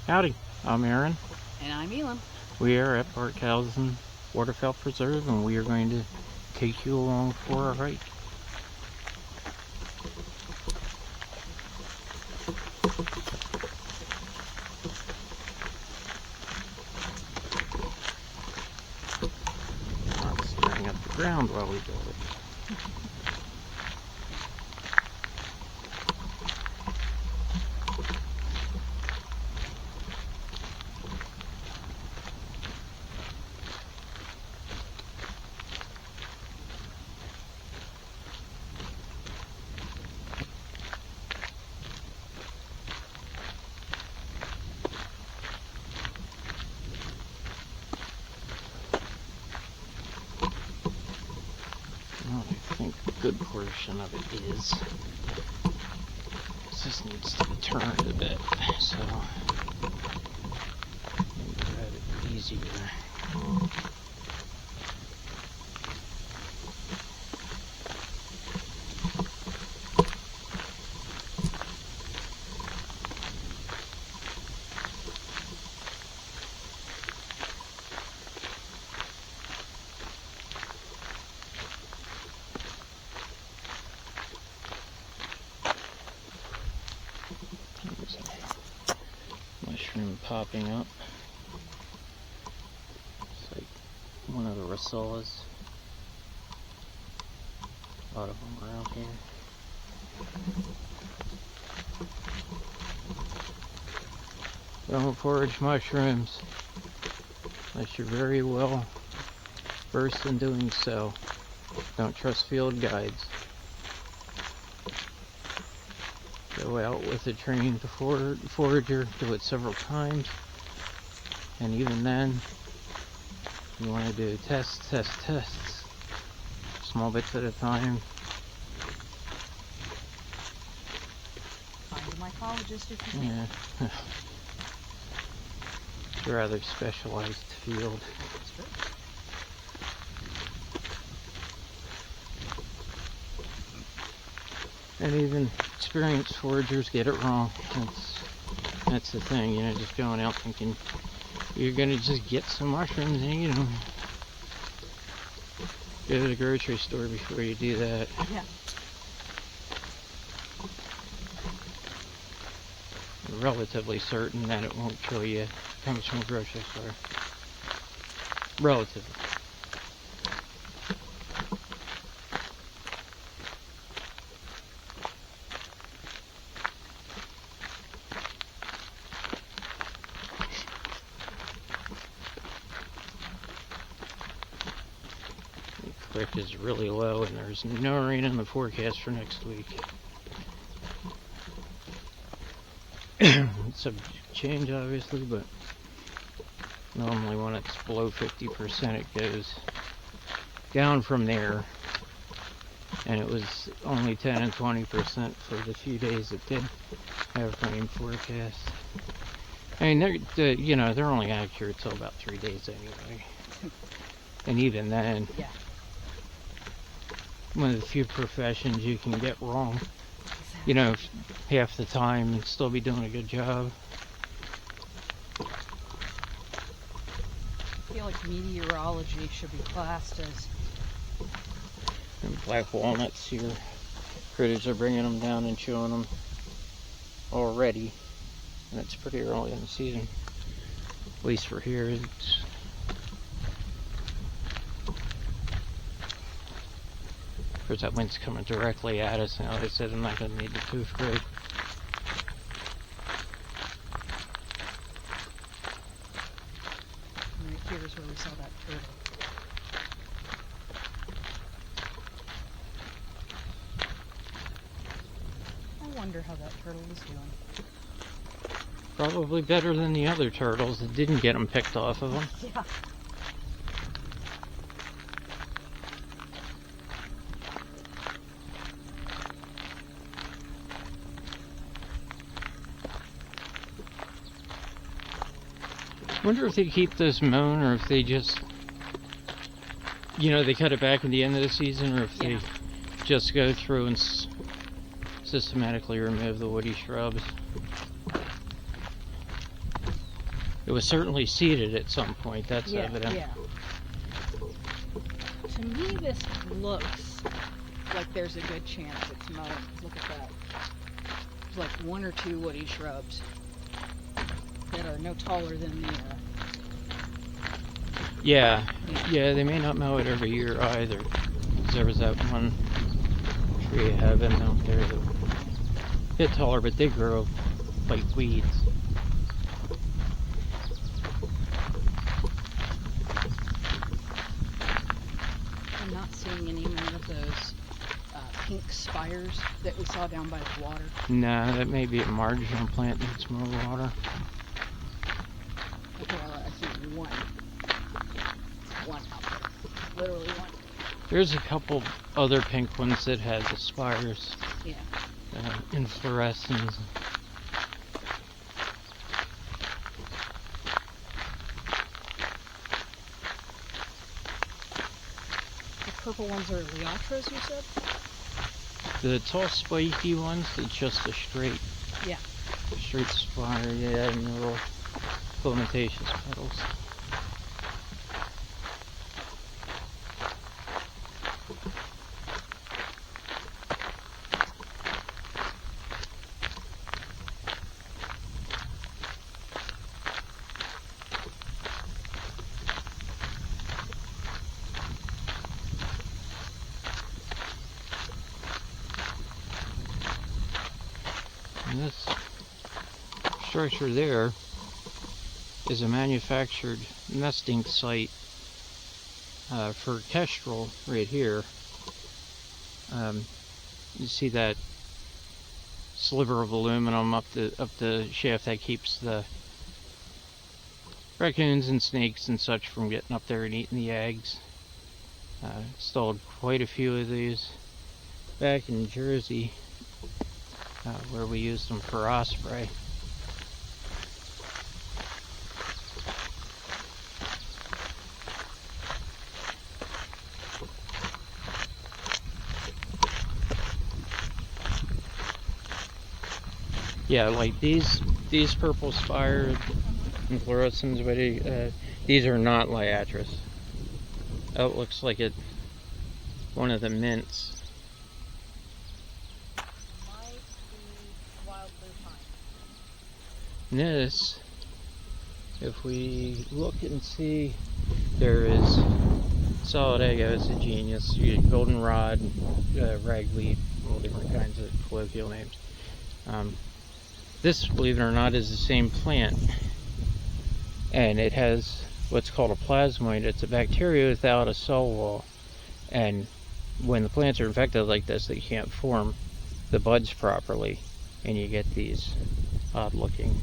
Howdy, I'm Erin. And I'm Elim. We are at Barkhausen Waterfowl Reserve, and we are going to take you along for a hike. Not stirring up the ground while we build it. Well, I think a good portion of it is. This just needs to be turned a bit, so make that easier. Mushroom popping up. It's like one of the rasolas. A lot of them around here. Don't forage mushrooms unless you're very well versed in doing so. Don't trust field guides. Go out with a trained forager, do it several times, and even then, you want to do tests, small bits at a time. Find a mycologist if you can. Yeah, it's a rather specialized field. That's good. And even experienced foragers get it wrong. That's the thing, you know, just going out thinking you're gonna just get some mushrooms and, you know, go to the grocery store before you do that. Yeah. You're relatively certain that it won't kill you. It comes from a grocery store. Relatively. The creek is really low and there's no rain in the forecast for next week. It's a change obviously, but normally when it's below 50% it goes down from there, and it was only 10 and 20% for the few days it did have rain forecast. I mean, they're only accurate till about 3 days anyway. And even then, Yeah. one of the few professions you can get wrong, you know, half the time and still be doing a good job. I feel like meteorology should be classed as... And black walnuts here, critters are bringing them down and chewing them already, and it's pretty early in the season, at least for here. It's of course that wind's coming directly at us now. They said I'm not going to need the tooth grade. Right here's where we saw that turtle. I wonder how that turtle is doing. Probably better than the other turtles that didn't get them picked off of them. Yeah. I wonder if they keep this mown or if they just, you know, they cut it back at the end of the season, or if they just go through and systematically remove the woody shrubs. It was certainly seeded at some point, that's evident. Yeah. To me, this looks like there's a good chance it's mowed. Look at that. There's like one or two woody shrubs that are no taller than the. Yeah, they may not mow it every year either. 'Cause there was that one tree of heaven out there that was a bit taller, but they grow like weeds. I'm not seeing any more of those pink spires that we saw down by the water. Nah, that may be a marginal plant that needs more water. Okay, well, I see one. One out there. Literally one. There's a couple other pink ones that had the spires. Yeah. Inflorescence. The purple ones are liatras, you said? The tall spiky ones, it's just a straight spire, and the little filamentaceous petals. And this structure there is a manufactured nesting site for kestrel right here. You see that sliver of aluminum up the shaft that keeps the raccoons and snakes and such from getting up there and eating the eggs. Installed quite a few of these back in Jersey, where we used them for osprey. Yeah, like these purple spire inflorescens, but these are not liatras. That looks like one of the mints. Might be wild blue pine. This, if we look and see, there is solid agate, it's a genius, you get goldenrod, ragweed, all different kinds of colloquial names. This, believe it or not, is the same plant, and it has what's called a plasmoid. It's a bacteria without a cell wall, and when the plants are infected like this, they can't form the buds properly, and you get these odd looking,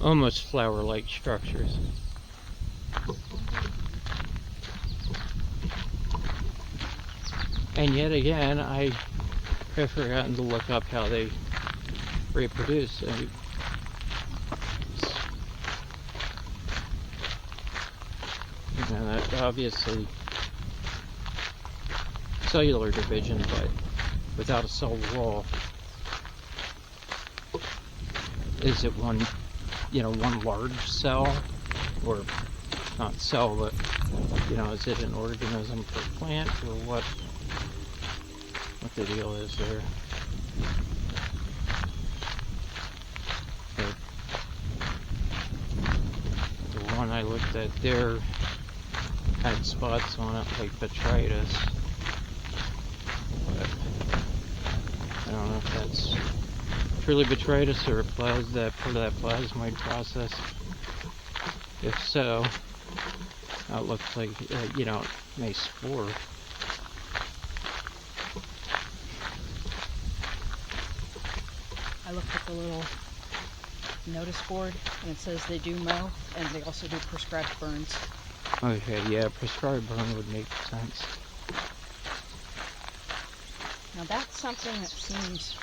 almost flower-like structures. And yet again, I have forgotten to look up how they reproduce. That obviously cellular division, but without a cell wall. Is it one large cell, or not cell, but is it an organism per plant, or what the deal is there? The one I looked at there had spots on it like botrytis, but I don't know if that's truly botrytis or that part of that plasmoid process. If so, it looks like a spore. I looked at the little notice board, and it says they do mow, and they also do prescribed burns. Okay, yeah, prescribed burn would make sense. Now that's something that seems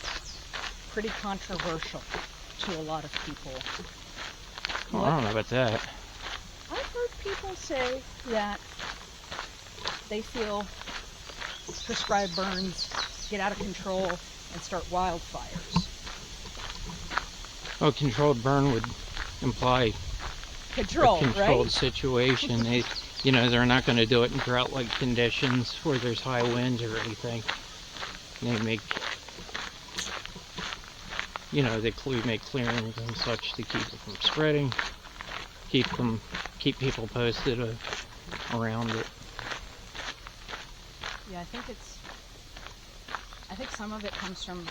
pretty controversial to a lot of people. Well, I don't know about that. I've heard people say that they feel prescribed burns get out of control and start wildfires. Well, controlled burn would imply Control, a controlled right? situation. They're not going to do it in drought-like conditions where there's high winds or anything. They make, make clearings and such to keep it from spreading, keep people posted around it. Yeah, I think some of it comes from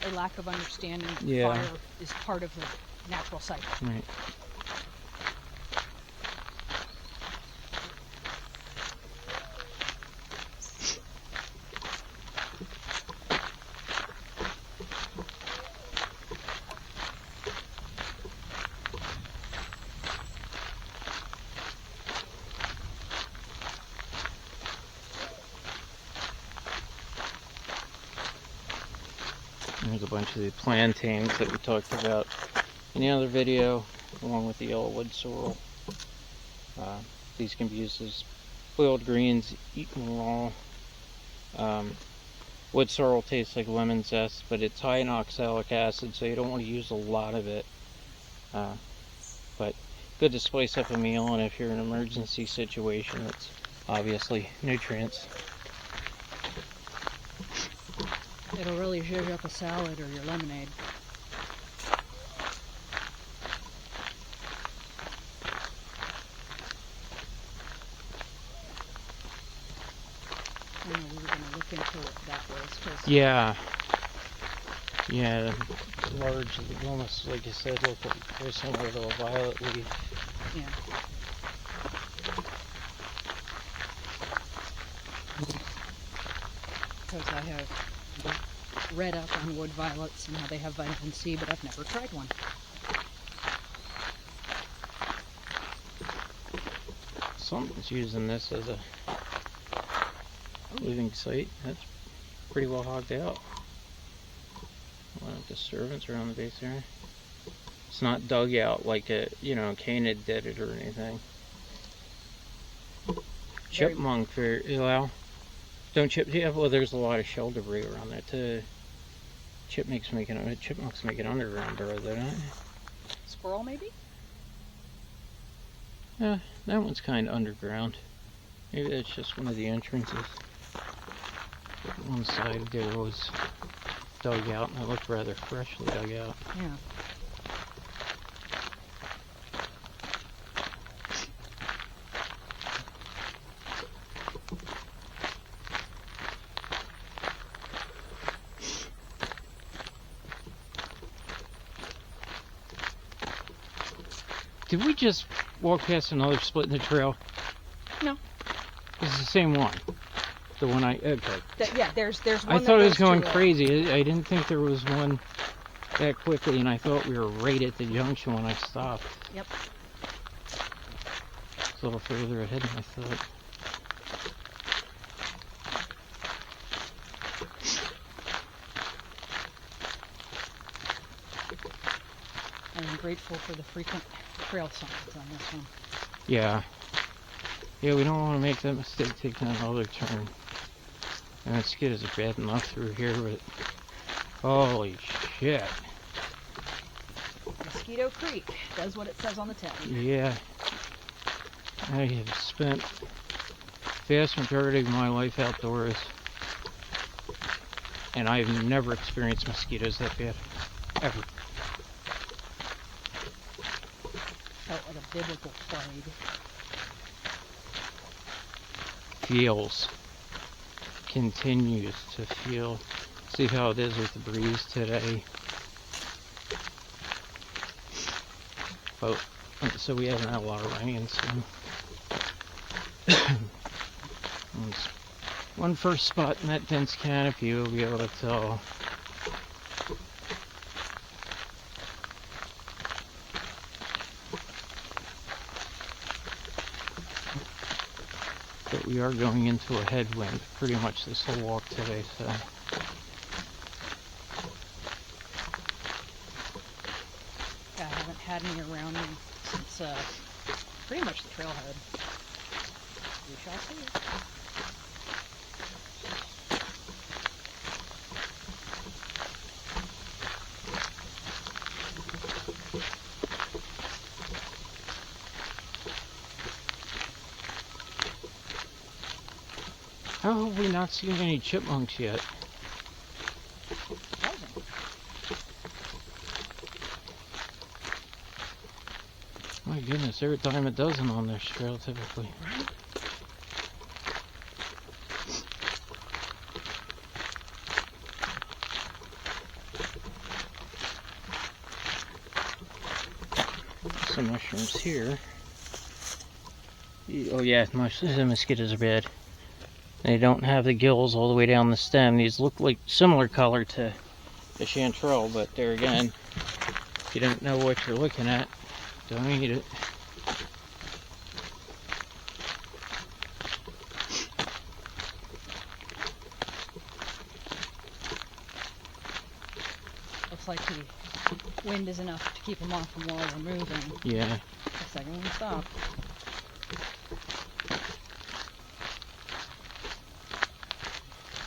a lack of understanding that fire is part of the natural cycle. Right. There's a bunch of the plantains that we talked about in the other video, along with the yellow wood sorrel. These can be used as boiled greens, eaten raw. Wood sorrel tastes like lemon zest, but it's high in oxalic acid, so you don't want to use a lot of it. But good to spice up a meal, and if you're in an emergency situation, it's obviously nutrients. It'll really zhuzh up a salad or your lemonade. I know we were going to look into what that was. Yeah, large, almost like you said, look very similar to a violet leaf. Yeah. Because I have read up on wood violets and how they have vitamin C, but I've never tried one. Someone's using this as a living site. That's pretty well hogged out. A lot of disturbance around the base area. It's not dug out like a canid did it or anything. Chipmunk, don't well, there's a lot of shell debris around there too. Chipmunks make an underground burrow, don't they? Squirrel, maybe? Yeah, that one's kind of underground. Maybe that's just one of the entrances. One side there was dug out, and it looked rather freshly dug out. Yeah. Did we just walk past another split in the trail? No. It's the same one. The one okay. Yeah, there's one. I thought it was going crazy. I didn't think there was one that quickly, and I thought we were right at the junction when I stopped. Yep. It's a little further ahead than I thought. I'm grateful for the frequent trail signs on this one. Yeah. Yeah, we don't want to make that mistake taking another turn. And the mosquitoes are bad enough through here, but holy shit. Mosquito Creek does what it says on the tin. Yeah. I have spent the vast majority of my life outdoors, and I've never experienced mosquitoes that bad. Ever. Felt like a biblical plague. Continues to feel. See how it is with the breeze today. But so we haven't had a lot of rain, so one first spot in that dense canopy we'll be able to tell. But we are going into a headwind pretty much this whole walk today, so. I haven't had any around me since pretty much the trailhead. We shall see. How have we not seen any chipmunks yet? Surprising. My goodness, every time a dozen on this trail typically. Right? Some mushrooms here. Oh yeah, the mosquitoes are bad. They don't have the gills all the way down the stem. These look like similar color to the chanterelle, but there again, if you don't know what you're looking at, don't eat it. Looks like the wind is enough to keep them off them while they're moving. Yeah. Looks like I'm gonna stop.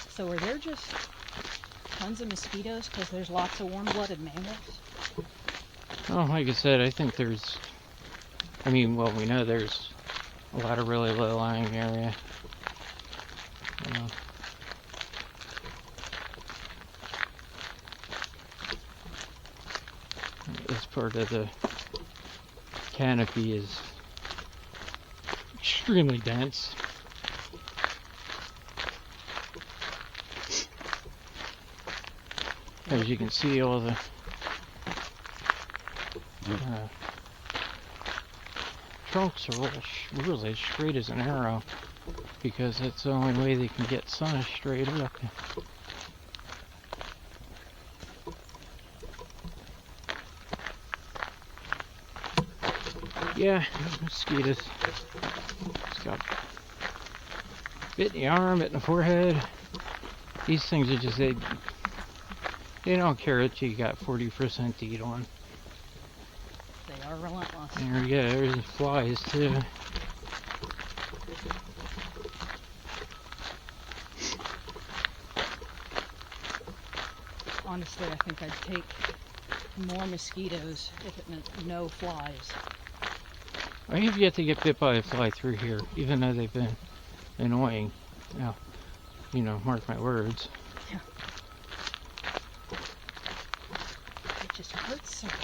So are there just tons of mosquitoes because there's lots of warm-blooded mammals? Oh, like I said, I think there's, we know there's a lot of really low-lying area. This part of the canopy is extremely dense. As you can see, all the trunks are really straight as an arrow because that's the only way they can get sun straight up. Yeah, mosquitoes. It's got bit in the arm, bit in the forehead. These things are just, they don't care that you got 40% to eat on. They are relentless. There we go, there's the flies too. Honestly, I think I'd take more mosquitoes if it meant no flies. I have yet to get bit by a fly through here, even though they've been annoying. Now, mark my words. Yeah. It just hurts so bad.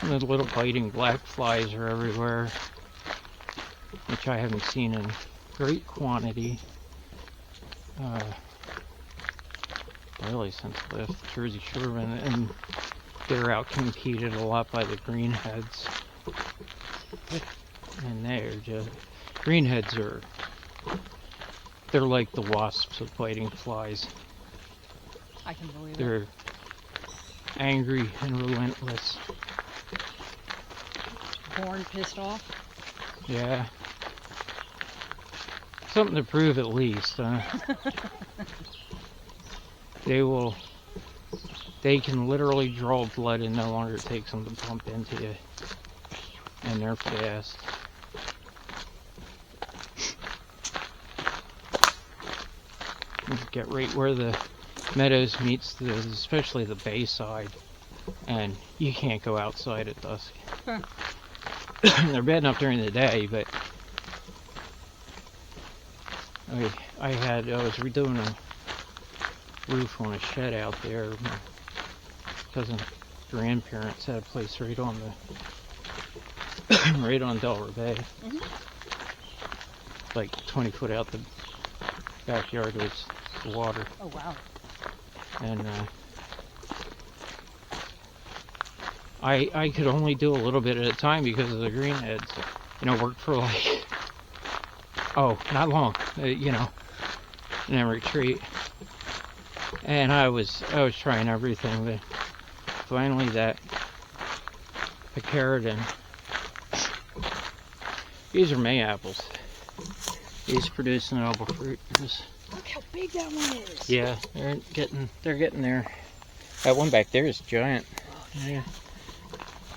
The little biting black flies are everywhere, which I haven't seen in great quantity. Really since I left Jersey Shore, and they're outcompeted a lot by the greenheads. And greenheads they're like the wasps of biting flies. I can believe it. They're angry and relentless. Born pissed off? Yeah. Something to prove at least, huh? They can literally draw blood and no longer it takes them to pump into you. And they're fast. Get right where the meadows meets especially the bay side. And you can't go outside at dusk. They're bad enough during the day, but I was redoing a roof on a shed out there. My cousin's grandparents had a place right on Delaware Bay. Mm-hmm. Like 20 foot out the backyard was the water. Oh wow. And I could only do a little bit at a time because of the greenheads. Worked for not long. In a retreat. And I was trying everything, but finally that picaridin. These are May apples. These produce an edible fruit. Look how big that one is. Yeah, they're getting there. That one back there is giant. Oh, yeah.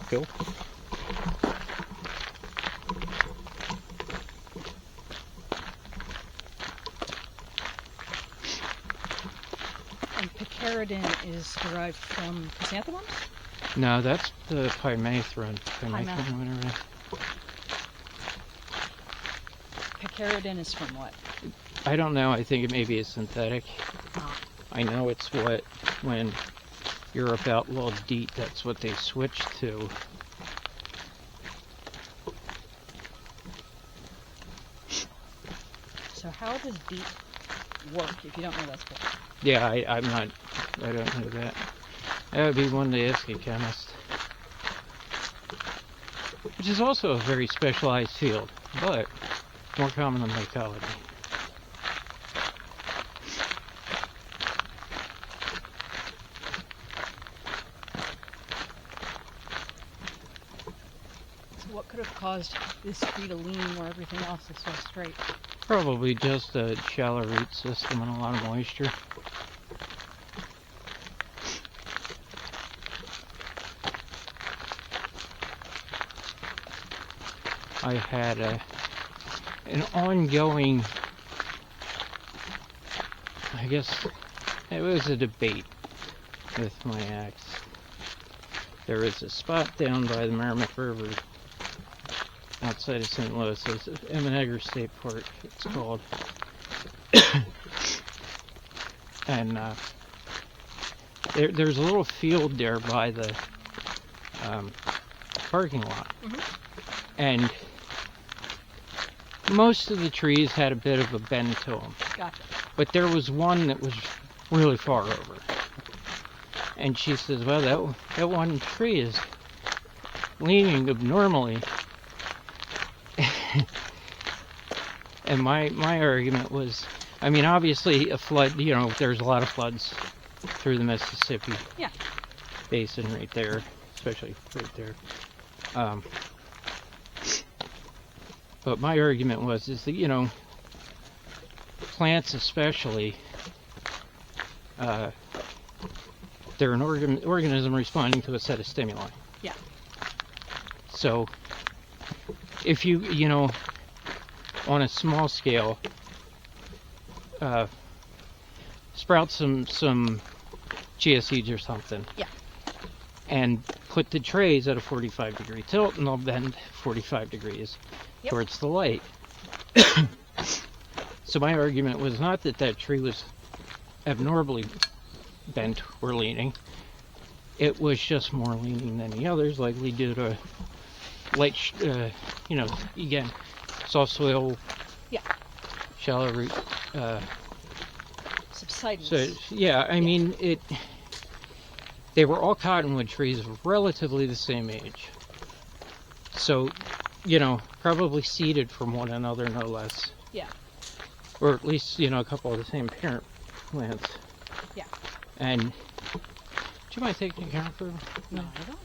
Cool. And picaridin is derived from chrysanthemums? No, that's the pymathron. Pymathron, whatever. Picaridin is from what? I don't know. I think it may be a synthetic. Ah. I know it's what, when Europe outlawed DEET, that's what they switched to. So how does DEET work if you don't know that stuff? Yeah, I don't know that. That would be one to ask a chemist. Which is also a very specialized field, but more common than mycology. So what could have caused this tree to lean where everything else is so straight? Probably just a shallow root system and a lot of moisture. I had an ongoing, I guess it was a debate with my ex. There is a spot down by the Merrimack River outside of St. Louis. It's Eminegger State Park, it's called. And there's a little field there by the parking lot. And most of the trees had a bit of a bend to them. Gotcha. But there was one that was really far over. And she says, well, that one tree is leaning abnormally. And my argument was, I mean, obviously a flood, you know, there's a lot of floods through the Mississippi basin right there, especially right there. But my argument is that, you know, plants especially, they're an organism responding to a set of stimuli. Yeah. So if you know, on a small scale, sprout some chia seeds or something. Yeah. And put the trays at a 45-degree tilt, and they'll bend 45 degrees towards the light. So my argument was not that tree was abnormally bent or leaning. It was just more leaning than the others, likely due to light, you know, again, soft soil, shallow root. Subsidence. So yeah, I mean it. They were all cottonwood trees of relatively the same age. So, you know, probably seeded from one another, no less. Yeah. Or at least, you know, a couple of the same parent plants. Yeah. And, do you mind taking account for? No, I don't.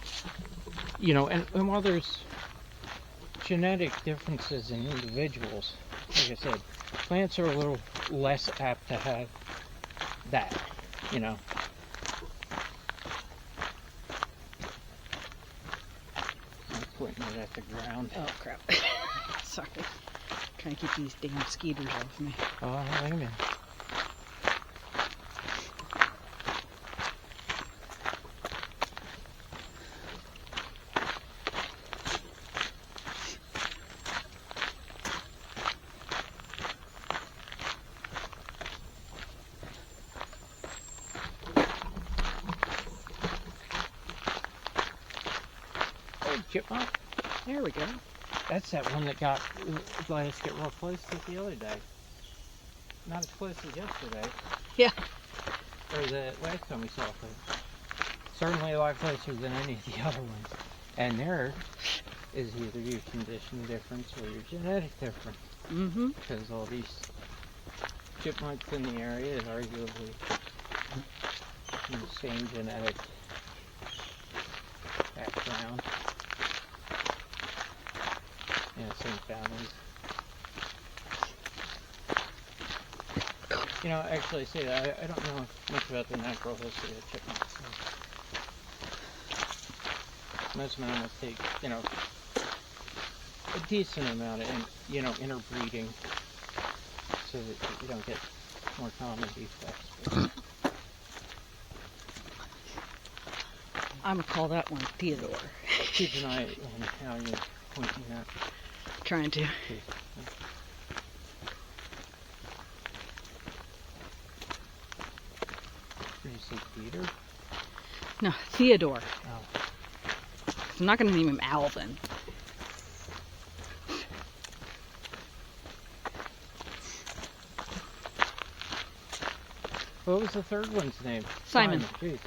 You know, and while there's genetic differences in individuals, like I said, plants are a little less apt to have that, you know. Pointing it at the ground. Oh crap. Sorry. Trying to keep these damn skeeters off me. Oh, wait a minute. Chipmunk? There we go. That's that one that got let us get real close to the other day. Not as close as yesterday. Yeah. Or the last time we saw it. Certainly a lot closer than any of the other ones. And there is either your condition difference or your genetic difference. Mm-hmm. Because all these chipmunks in the area is arguably in the same genetic background. Yeah, same families. You know, actually, see, I don't know much about the natural history of chipmunks. Most mammals take, you know, a decent amount of, you know, interbreeding so that you don't get more common defects. I'm gonna call that one Theodore. Keep an eye on how you're pointing that. Trying to. Did you say Peter? No, Theodore. Oh. I'm not gonna name him Alvin. What was the third one's name? Simon. Jeez.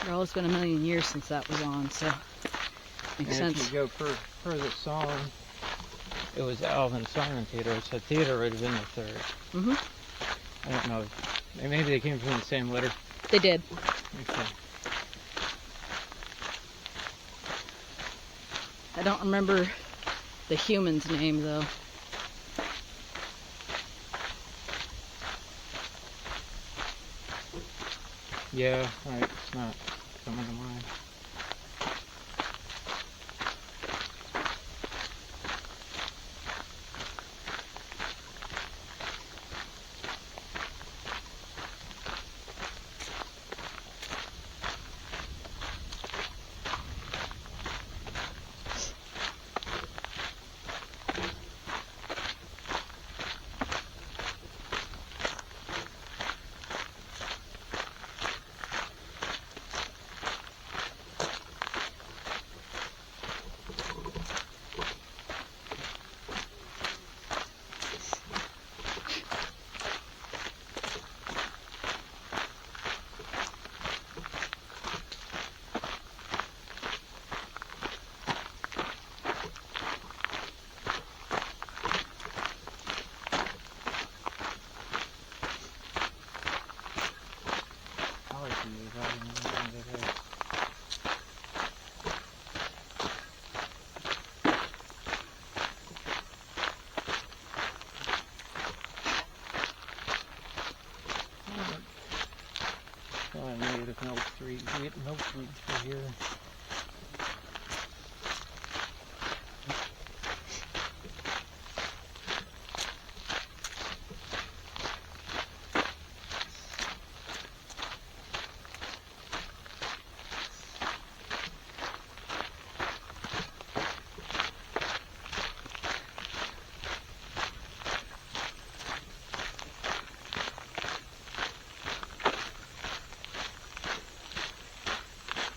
Well, it's been a million years since that was on, so makes And sense. if you go per the song, it was Alvin, Simon, Theodore, so Theodore would have been the third. Mm-hmm. I don't know. Maybe they came from the same litter. They did. Okay. I don't remember the human's name, though. Yeah, right. It's not coming to mind. I made of milk trees. We get milk trees for here.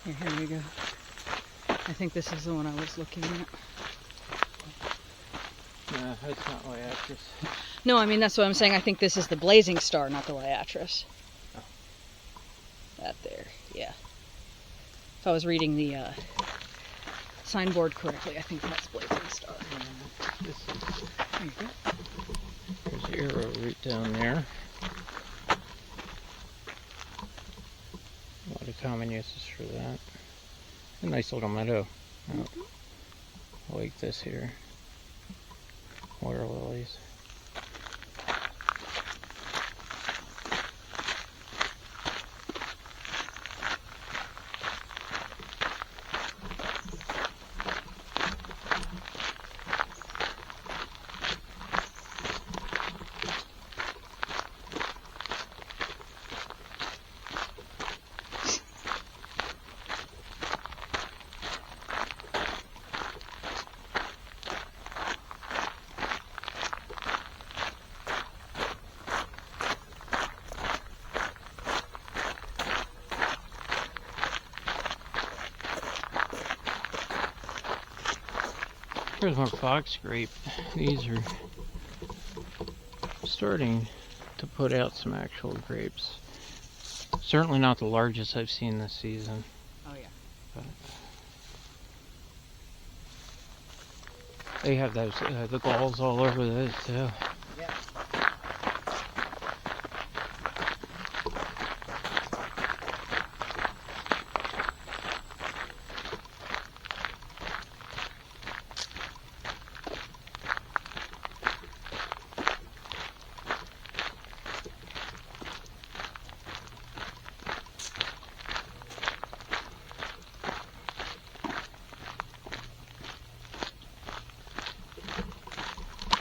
Here we go. I think this is the one I was looking at. No, that's not Liatris. No, I mean, that's what I'm saying. I think this is the blazing star, not the Liatris. Oh. That there, yeah. If I was reading the signboard correctly, I think that's blazing star. There you go. There's arrowroot down there. A lot of common uses for that. A nice little meadow. I like this here. Water lilies. Here's more fox grape. These are starting to put out some actual grapes. Certainly not the largest I've seen this season. Oh, yeah. But they have those the galls all over those too.